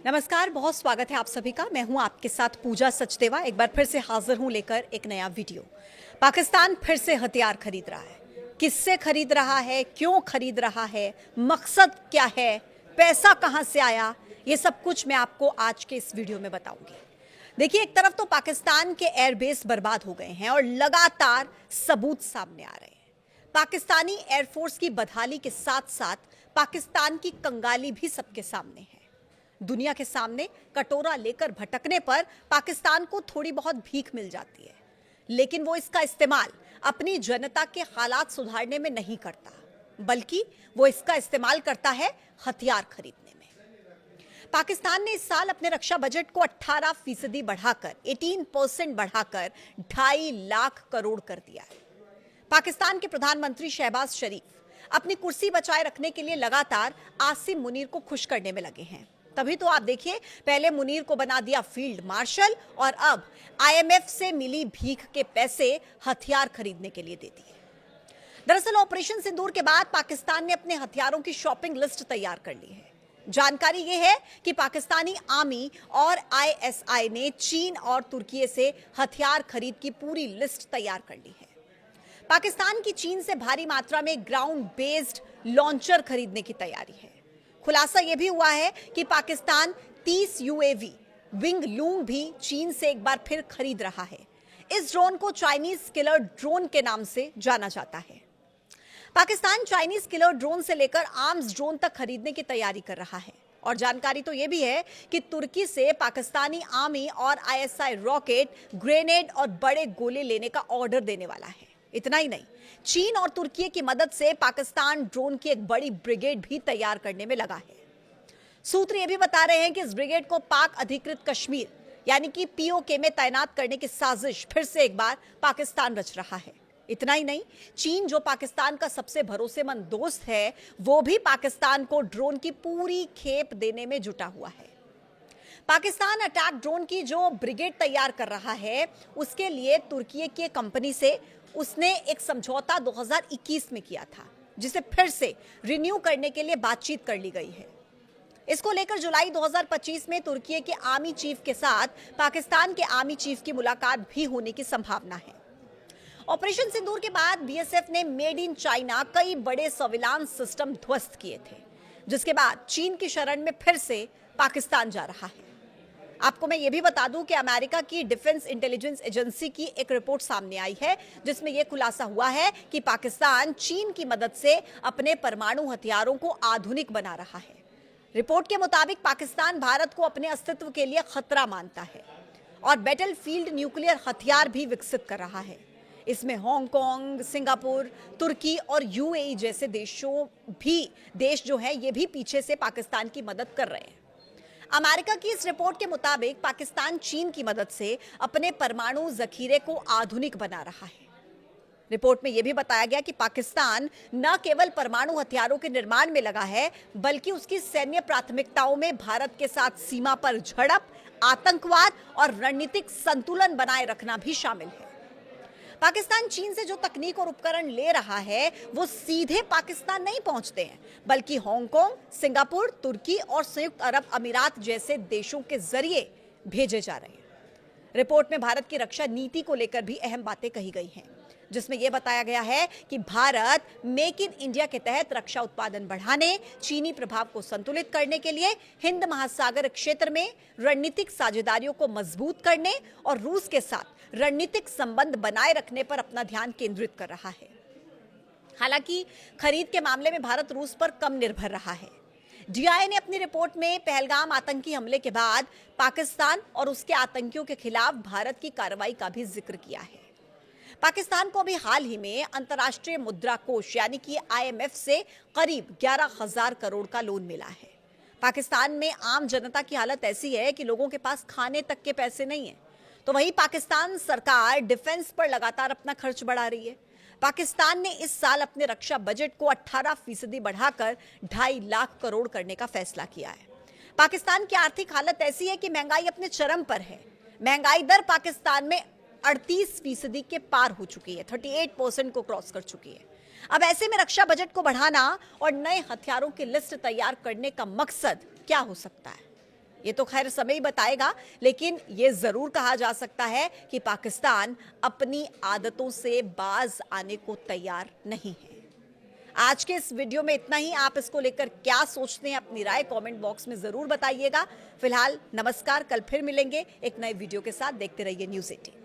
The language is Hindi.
नमस्कार, बहुत स्वागत है आप सभी का। मैं हूं आपके साथ पूजा सचदेवा। एक बार फिर से हाजिर हूं लेकर एक नया वीडियो। पाकिस्तान फिर से हथियार खरीद रहा है। किससे खरीद रहा है, क्यों खरीद रहा है, मकसद क्या है, पैसा कहां से आया, ये सब कुछ मैं आपको आज के इस वीडियो में बताऊंगी। देखिए, एक तरफ तो पाकिस्तान के एयरबेस बर्बाद हो गए हैं और लगातार सबूत सामने आ रहे हैं। पाकिस्तानी एयरफोर्स की बदहाली के साथ साथ पाकिस्तान की कंगाली भी सबके सामने है। दुनिया के सामने कटोरा लेकर भटकने पर पाकिस्तान को थोड़ी बहुत भीख मिल जाती है, लेकिन वो इसका इस्तेमाल अपनी जनता के हालात सुधारने में नहीं करता, बल्कि वो इसका इस्तेमाल करता है हथियार खरीदने में। पाकिस्तान ने इस साल अपने रक्षा बजट को 18% बढ़ाकर 18% बढ़ाकर 2.5 लाख करोड़ कर दिया है। पाकिस्तान के प्रधानमंत्री शहबाज शरीफ अपनी कुर्सी बचाए रखने के लिए लगातार आसिम मुनीर को खुश करने में लगे हैं। तभी तो आप देखिए, पहले मुनीर को बना दिया फील्ड मार्शल और अब आईएमएफ से मिली भीख के पैसे हथियार खरीदने के लिए दे दिए। दरअसल ऑपरेशन सिंदूर के बाद पाकिस्तान ने अपने हथियारों की शॉपिंग लिस्ट तैयार कर ली है। जानकारी यह है कि पाकिस्तानी आर्मी और आईएसआई ने चीन और तुर्की से हथियार खरीद की पूरी लिस्ट तैयार कर ली है। पाकिस्तान की चीन से भारी मात्रा में ग्राउंड बेस्ड लॉन्चर खरीदने की तैयारी है। खुलासा यह भी हुआ है कि पाकिस्तान 30 यूएवी विंग लूंग भी चीन से एक बार फिर खरीद रहा है। इस ड्रोन को चाइनीज किलर ड्रोन के नाम से जाना जाता है। पाकिस्तान चाइनीज किलर ड्रोन से लेकर आर्म्स ड्रोन तक खरीदने की तैयारी कर रहा है। और जानकारी तो यह भी है कि तुर्की से पाकिस्तानी आर्मी और आईएसआई रॉकेट, ग्रेनेड और बड़े गोले लेने का ऑर्डर देने वाला है। इतना ही नहीं, चीन और तुर्की की मदद से पाकिस्तान ड्रोन की एक बड़ी ब्रिगेड भी तैयार करने में लगा है। सूत्र यह भी बता रहे हैं कि इस ब्रिगेड को पाक अधिकृत कश्मीर यानी कि पीओके में तैनात करने की साजिश फिर से एक बार पाकिस्तान रच रहा है। इतना ही नहीं, चीन जो पाकिस्तान का सबसे भरोसेमंद दोस्त है, वो भी पाकिस्तान को ड्रोन की पूरी खेप देने में जुटा हुआ है। पाकिस्तान अटैक ड्रोन की जो ब्रिगेड तैयार कर रहा है, उसके लिए तुर्की की कंपनी से उसने एक समझौता 2021 में किया था, जिसे फिर से रिन्यू करने के लिए बातचीत कर ली गई है। इसको लेकर जुलाई 2025 में तुर्की के आर्मी चीफ के साथ पाकिस्तान के आर्मी चीफ की मुलाकात भी होने की संभावना है। ऑपरेशन सिंदूर के बाद बीएसएफ ने मेड इन चाइना कई बड़े सर्विलांस सिस्टम ध्वस्त किए थे, जिसके बाद चीन की शरण में फिर से पाकिस्तान जा रहा है। आपको मैं ये भी बता दूं कि अमेरिका की डिफेंस इंटेलिजेंस एजेंसी की एक रिपोर्ट सामने आई है, जिसमें यह खुलासा हुआ है कि पाकिस्तान चीन की मदद से अपने परमाणु हथियारों को आधुनिक बना रहा है। रिपोर्ट के मुताबिक पाकिस्तान भारत को अपने अस्तित्व के लिए खतरा मानता है और बैटलफील्ड न्यूक्लियर हथियार भी विकसित कर रहा है। इसमें हांगकांग, सिंगापुर, तुर्की और यूएई जैसे देश जो है, ये भी पीछे से पाकिस्तान की मदद कर रहे हैं। अमेरिका की इस रिपोर्ट के मुताबिक पाकिस्तान चीन की मदद से अपने परमाणु जखीरे को आधुनिक बना रहा है। रिपोर्ट में यह भी बताया गया कि पाकिस्तान न केवल परमाणु हथियारों के निर्माण में लगा है, बल्कि उसकी सैन्य प्राथमिकताओं में भारत के साथ सीमा पर झड़प, आतंकवाद और रणनीतिक संतुलन बनाए रखना भी शामिल है। पाकिस्तान चीन से जो तकनीक और उपकरण ले रहा है, वो सीधे पाकिस्तान नहीं पहुंचते हैं, बल्कि हांगकांग, सिंगापुर, तुर्की और संयुक्त अरब अमीरात जैसे देशों के जरिए भेजे जा रहे हैं। रिपोर्ट में भारत की रक्षा नीति को लेकर भी अहम बातें कही गई हैं, जिसमें यह बताया गया है कि भारत मेक इन इंडिया के तहत रक्षा उत्पादन बढ़ाने, चीनी प्रभाव को संतुलित करने के लिए हिंद महासागर क्षेत्र में रणनीतिक साझेदारियों को मजबूत करने और रूस के साथ रणनीतिक संबंध बनाए रखने पर अपना ध्यान केंद्रित कर रहा है। हालांकि खरीद के मामले में भारत रूस पर कम निर्भर रहा है। डीआई ने अपनी रिपोर्ट में पहलगाम आतंकी हमले के बाद पाकिस्तान और उसके आतंकियों के खिलाफ भारत की कार्रवाई का भी जिक्र किया है। पाकिस्तान को अभी हाल ही में अंतर्राष्ट्रीय मुद्रा कोष यानी कि आईएमएफ से करीब 11,000 करोड़ का लोन मिला है। पाकिस्तान में आम जनता की हालत ऐसी है कि लोगों के पास खाने तक के पैसे नहीं है, तो वहीं पाकिस्तान सरकार डिफेंस पर लगातार अपना खर्च बढ़ा रही है। पाकिस्तान ने इस साल अपने रक्षा बजट को 18% बढ़ाकर 2.5 लाख करोड़ करने का फैसला किया है। पाकिस्तान की आर्थिक हालत ऐसी है कि महंगाई अपने चरम पर है। महंगाई दर पाकिस्तान में 38% के पार हो चुकी है, 38% को क्रॉस कर चुकी है। अब ऐसे में रक्षा बजट को बढ़ाना और नए हथियारों की लिस्ट तैयार करने का मकसद क्या हो सकता है? ये तो खैर समय ही बताएगा, लेकिन ये जरूर कहा जा सकता है कि पाकिस्तान अपनी आदतों से बाज आने को तैयार नहीं है। आज के इस वीडियो में इतना ही। आप इसको लेकर क्या सोचते हैं, अपनी राय कमेंट बॉक्स में जरूर बताइएगा। फिलहाल नमस्कार, कल फिर मिलेंगे एक नए वीडियो के साथ। देखते रहिए न्यूज़ 18।